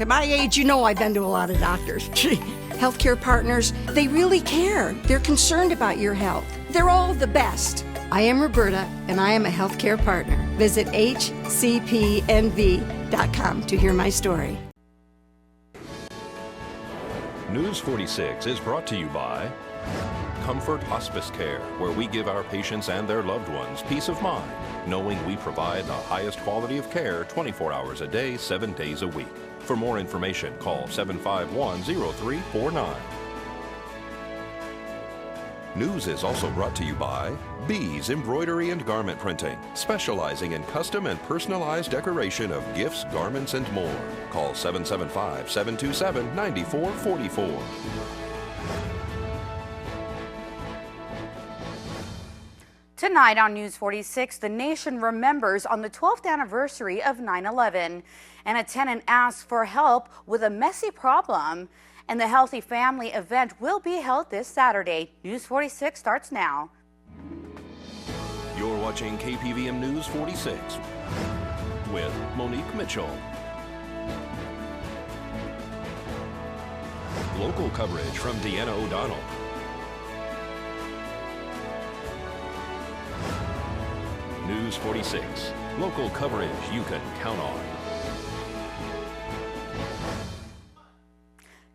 Look, at my age, you know I've been to a lot of doctors. Healthcare partners, they really care. They're concerned about your health. They're all the best. I am Roberta, and I am a healthcare partner. Visit hcpnv.com to hear my story. News 46 is brought to you by Comfort Hospice Care, where we give our patients and their loved ones peace of mind, knowing we provide the highest quality of care 24 hours a day, 7 days a week. For more information, call 751-0349. News is also brought to you by Bees Embroidery and Garment Printing, specializing in custom and personalized decoration of gifts, garments, and more. Call 775-727-9444. Tonight on News 46, the nation remembers on the 12th anniversary of 9/11. An attendant asks for help with a messy problem. And the Healthy Family event will be held this Saturday. News 46 starts now. You're watching KPVM News 46 with Monique Mitchell. Local coverage from Deanna O'Donnell. News 46, local coverage you can count on.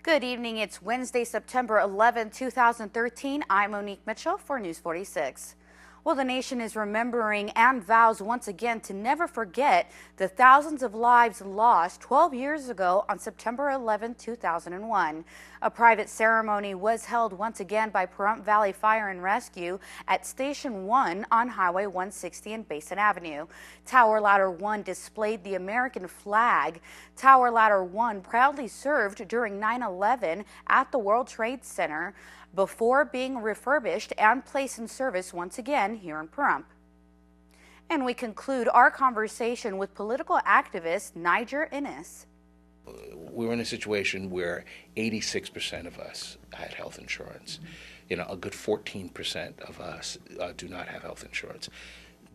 Good evening. It's Wednesday, September 11, 2013. I'm Monique Mitchell for News 46. Well, the nation is remembering and vows once again to never forget the thousands of lives lost 12 years ago on September 11, 2001. A private ceremony was held once again by Pahrump Valley Fire and Rescue at Station 1 on Highway 160 and Basin Avenue. Tower Ladder 1 displayed the American flag. Tower Ladder 1 proudly served during 9/11 at the World Trade Center before being refurbished and placed in service once again here in Pahrump. And we conclude our conversation with political activist Niger Innes. We're in a situation where 86% of us had health insurance. You know, a good 14% of us do not have health insurance.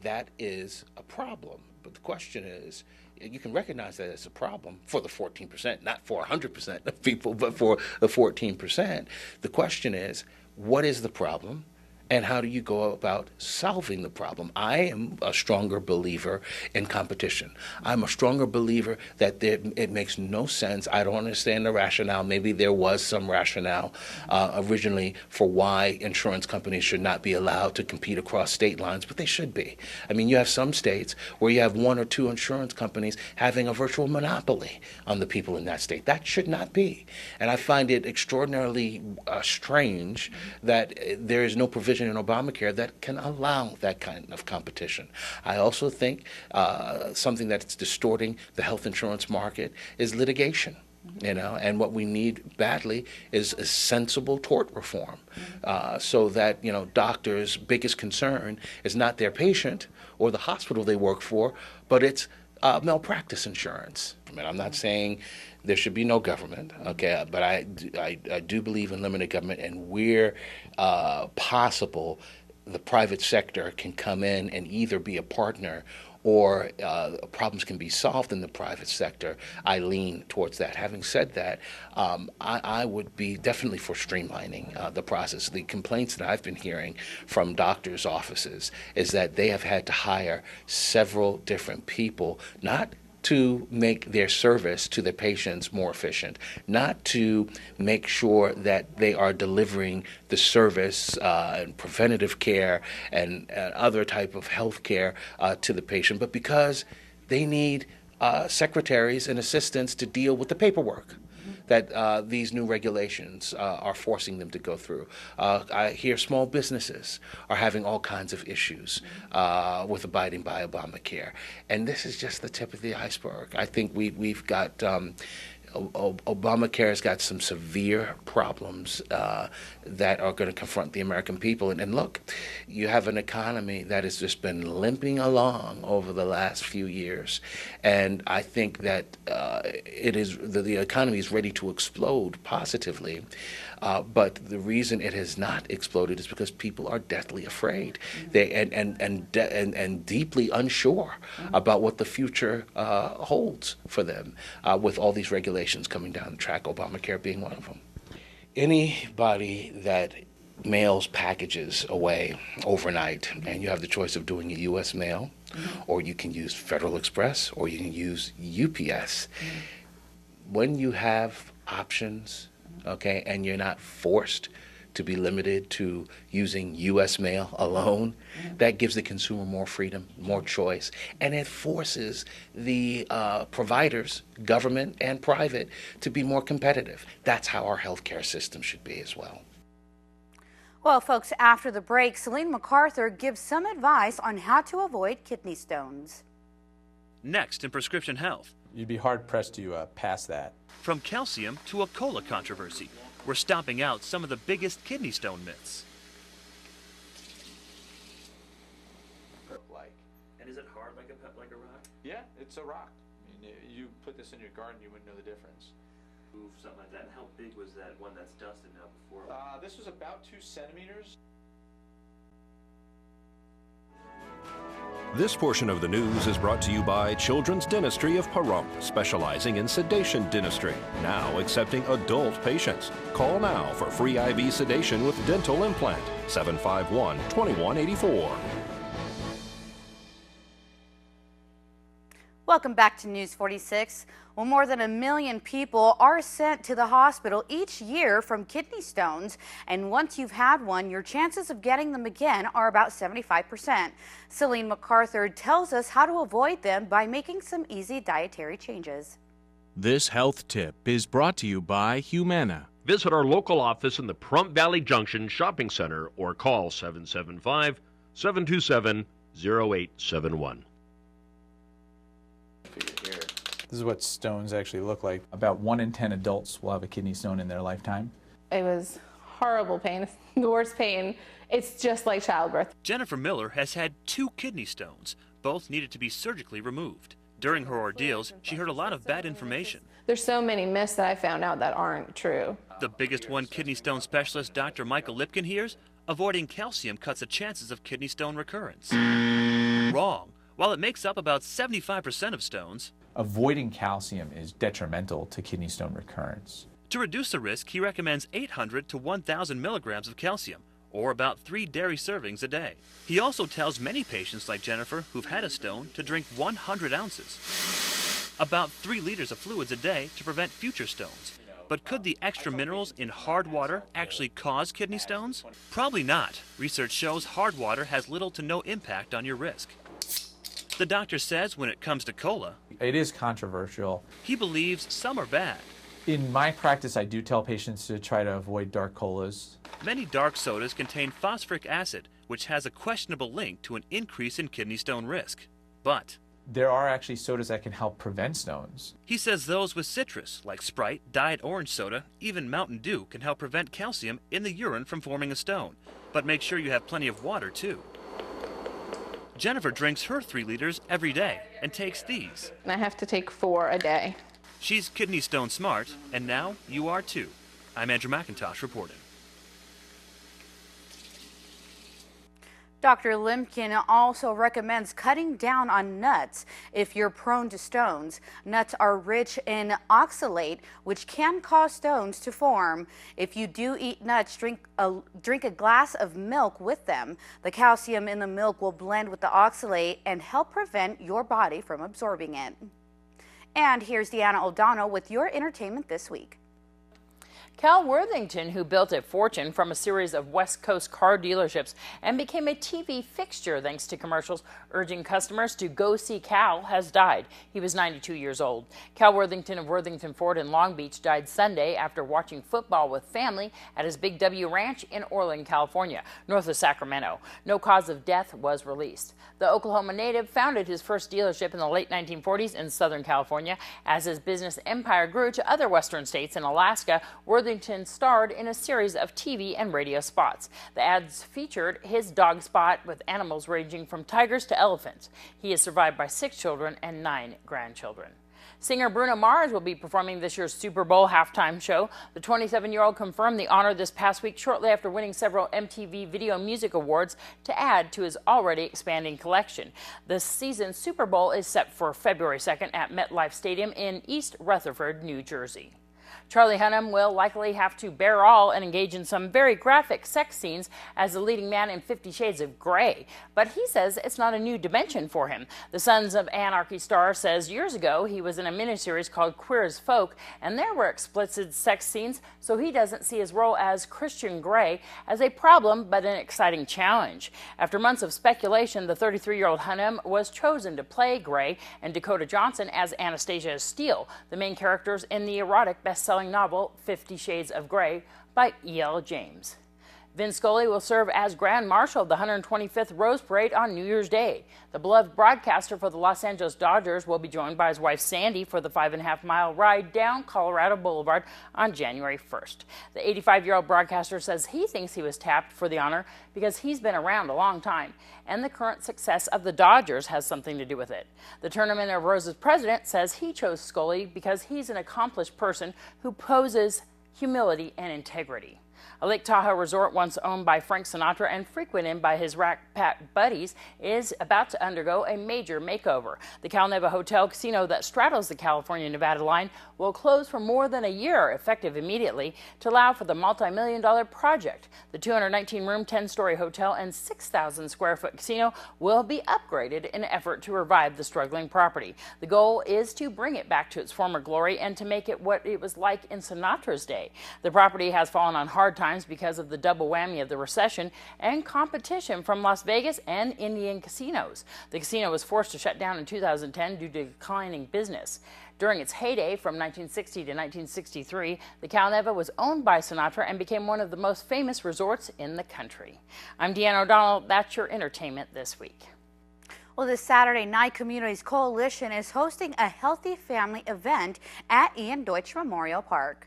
That is a problem. But the question is, you can recognize that it's a problem for the 14%, not for 100% of people, but for the 14%. The question is, what is the problem? And how do you go about solving the problem? I am a stronger believer in competition. I'm a stronger believer that it makes no sense. I don't understand the rationale. Maybe there was some rationale originally for why insurance companies should not be allowed to compete across state lines, but they should be. I mean, you have some states where you have one or two insurance companies having a virtual monopoly on the people in that state. That should not be. And I find it extraordinarily strange that there is no provision in Obamacare that can allow that kind of competition. I also think something that's distorting the health insurance market is litigation. You know, and what we need badly is a sensible tort reform, so that, you know, doctors' biggest concern is not their patient or the hospital they work for, but it's malpractice insurance. I mean, I'm not saying there should be no government, okay, but I do believe in limited government, and where possible, the private sector can come in and either be a partner or problems can be solved in the private sector. I lean towards that. Having said that, I would be definitely for streamlining the process. The complaints that I've been hearing from doctors' offices is that they have had to hire several different people, not to make their service to the patients more efficient, not to make sure that they are delivering the service and preventative care and other type of health care to the patient, but because they need secretaries and assistants to deal with the paperwork that these new regulations are forcing them to go through. I hear small businesses are having all kinds of issues with abiding by Obamacare. And this is just the tip of the iceberg. I think we've got Obamacare has got some severe problems that are going to confront the American people. And look, you have an economy that has just been limping along over the last few years. And I think that the economy is ready to explode positively. But the reason it has not exploded is because people are deathly afraid. They and deeply unsure about what the future holds for them with all these regulations regulations coming down the track, Obamacare being one of them. Anybody that mails packages away overnight, and you have the choice of doing a U.S. mail, or you can use Federal Express, or you can use UPS. When you have options, okay, and you're not forced to be limited to using U.S. mail alone, that gives the consumer more freedom, more choice, and it forces the providers, government and private, to be more competitive. That's how our healthcare system should be as well. Well, folks, after the break, Celine MacArthur gives some advice on how to avoid kidney stones. Next in Prescription Health. You'd be hard-pressed to pass that. From calcium to a cola controversy, we're stomping out some of the biggest kidney stone myths. And is it hard like a rock? Yeah, it's a rock. I mean, you put this in your garden, you wouldn't know the difference. Move something like that. And how big was that one that's dusted now before? This was about 2 centimeters. This portion of the news is brought to you by Children's Dentistry of Pahrump, specializing in sedation dentistry, now accepting adult patients. Call now for free IV sedation with dental implant, 751-2184. Welcome back to News 46. Well, more than 1 million people are sent to the hospital each year from kidney stones, and once you've had one, your chances of getting them again are about 75%. Celine MacArthur tells us how to avoid them by making some easy dietary changes. This health tip is brought to you by Humana. Visit our local office in the Pahrump Valley Junction Shopping Center or call 775-727-0871. This is what stones actually look like. About 1 in 10 adults will have a kidney stone in their lifetime. It was horrible pain, the worst pain. It's just like childbirth. Jennifer Miller has had 2 kidney stones. Both needed to be surgically removed. During her ordeals, she heard a lot of bad information. There's so many myths that I found out that aren't true. The biggest one kidney stone specialist Dr. Michael Lipkin hears, avoiding calcium cuts the chances of kidney stone recurrence. Wrong. While it makes up about 75% of stones, Avoiding calcium is detrimental to kidney stone recurrence. to reduce the risk, he recommends 800 to 1,000 milligrams of calcium, or about 3 dairy servings a day. He also tells many patients like Jennifer who've had a stone to drink 100 ounces, about 3 liters of fluids a day to prevent future stones. But could the extra minerals in hard water actually cause kidney stones? Probably not. Research shows hard water has little to no impact on your risk. The doctor says when it comes to cola, It is controversial. he believes some are bad. In my practice, I do tell patients to try to avoid dark colas. Many dark sodas contain phosphoric acid, which has a questionable link to an increase in kidney stone risk. But There are actually sodas that can help prevent stones. he says those with citrus, like Sprite, Diet Orange Soda, even Mountain Dew, can help prevent calcium in the urine from forming a stone. But make sure you have plenty of water, too. Jennifer drinks her 3 liters every day and takes these. And I have to take 4 a day. She's kidney stone smart, and now you are too. I'm Andrew McIntosh reporting. Dr. Limpkin also recommends cutting down on nuts if you're prone to stones. Nuts are rich in oxalate, which can cause stones to form. If you do eat nuts, drink a glass of milk with them. The calcium in the milk will blend with the oxalate and help prevent your body from absorbing it. And here's Deanna O'Donnell with your entertainment this week. Cal Worthington, who built a fortune from a series of West Coast car dealerships and became a TV fixture thanks to commercials urging customers to go see Cal, has died. He was 92 years old. Cal Worthington of Worthington Ford in Long Beach died Sunday after watching football with family at his Big W Ranch in Orland, California, north of Sacramento. No cause of death was released. The Oklahoma native founded his first dealership in the late 1940s in Southern California. As his business empire grew to other western states and Alaska, Worthington starred in a series of TV and radio spots. The ads featured his dog spot with animals ranging from tigers to elephants. He is survived by 6 children and 9 grandchildren. Singer Bruno Mars will be performing this year's Super Bowl halftime show. The 27-year-old confirmed the honor this past week shortly after winning several MTV Video Music Awards to add to his already expanding collection. This season's Super Bowl is set for February 2nd at MetLife Stadium in East Rutherford, New Jersey. Charlie Hunnam will likely have to bear all and engage in some very graphic sex scenes as the leading man in 50 Shades of Grey. But he says it's not a new dimension for him. The Sons of Anarchy star says years ago he was in a miniseries called Queer as Folk, and there were explicit sex scenes, so he doesn't see his role as Christian Grey as a problem but an exciting challenge. After months of speculation, the 33-year-old Hunnam was chosen to play Grey and Dakota Johnson as Anastasia Steele, the main characters in the erotic best-selling novel 50 Shades of Grey by E.L. James. Vin Scully will serve as Grand Marshal of the 125th Rose Parade on New Year's Day. The beloved broadcaster for the Los Angeles Dodgers will be joined by his wife Sandy for the 5.5-mile ride down Colorado Boulevard on January 1st. The 85-year-old broadcaster says he thinks he was tapped for the honor because he's been around a long time, and the current success of the Dodgers has something to do with it. The Tournament of Roses president says he chose Scully because he's an accomplished person who poses humility and integrity. A Lake Tahoe resort once owned by Frank Sinatra and frequented by his Rat Pack buddies is about to undergo a major makeover. The Cal Neva Hotel Casino that straddles the California-Nevada line will close for more than a year, effective immediately, to allow for the multi-million-dollar project. The 219-room, 10-story hotel and 6,000-square-foot casino will be upgraded in an effort to revive the struggling property. The goal is to bring it back to its former glory and to make it what it was like in Sinatra's day. The property has fallen on hard times because of the double whammy of the recession and competition from Las Vegas and Indian casinos. The casino was forced to shut down in 2010 due to declining business. During its heyday from 1960 to 1963, the Cal Neva was owned by Sinatra and became one of the most famous resorts in the country. I'm Deanna O'Donnell. That's your entertainment this week. Well, this Saturday, Nye Communities Coalition is hosting a Healthy Family event at Ian Deutsch Memorial Park.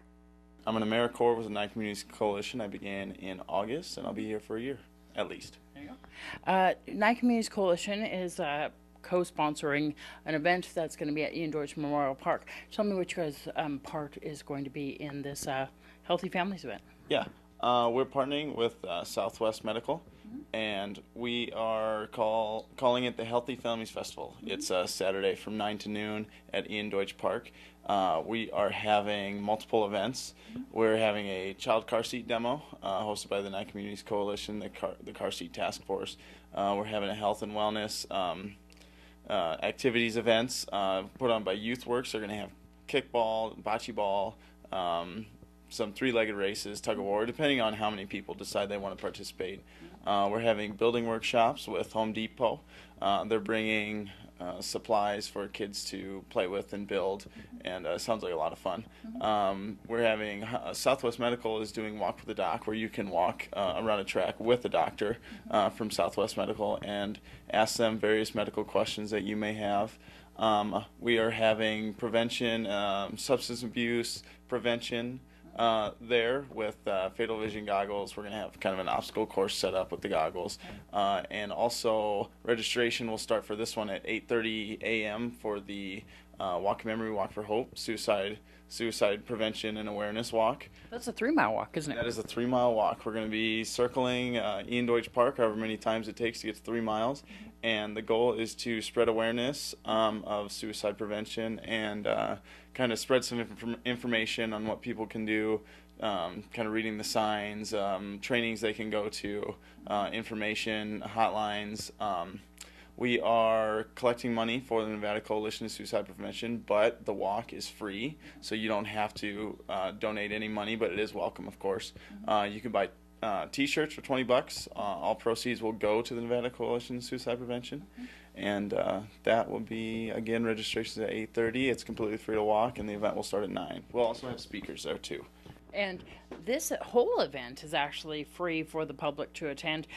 I'm an AmeriCorps with the Nye Communities Coalition. I began in August, and I'll be here for a year, at least. There you go. Nye Communities Coalition is co-sponsoring an event that's going to be at Ian Deutsch Memorial Park. Tell me what your guys' part is going to be in this Healthy Families event. Yeah, we're partnering with Southwest Medical, and we are calling it the Healthy Families Festival. It's Saturday from 9 to noon at Ian Deutsch Park. We are having multiple events. We're having a child car seat demo hosted by the Nye Communities Coalition, the car seat task force. We're having a health and wellness activities events put on by YouthWorks. They're going to have kickball, bocce ball, some three-legged races, tug of war, depending on how many people decide they want to participate. We're having building workshops with Home Depot. They're bringing supplies for kids to play with and build, and sounds like a lot of fun. We're having Southwest Medical is doing Walk with the Doc, where you can walk around a track with a doctor from Southwest Medical and ask them various medical questions that you may have. We are having prevention, substance abuse prevention there with Fatal Vision goggles. We're going to have kind of an obstacle course set up with the goggles. And also registration will start for this one at 8:30 a.m. for the Walk Memory Walk for Hope, suicide prevention and awareness walk. That's a 3-mile walk, isn't it? That is a 3-mile walk. We're going to be circling Ian Deutsch Park however many times it takes to get to 3 miles. And the goal is to spread awareness of suicide prevention and kind of spread some information on what people can do, kind of reading the signs, trainings they can go to, information, hotlines. We are collecting money for the Nevada Coalition of Suicide Prevention, but the walk is free, so you don't have to donate any money, but it is welcome, of course. You can buy T-shirts for $20. All proceeds will go to the Nevada Coalition of Suicide Prevention, and that will be, again, registrations at 8:30. It's completely free to walk, and the event will start at 9. We'll also have speakers there, too. And this whole event is actually free for the public to attend.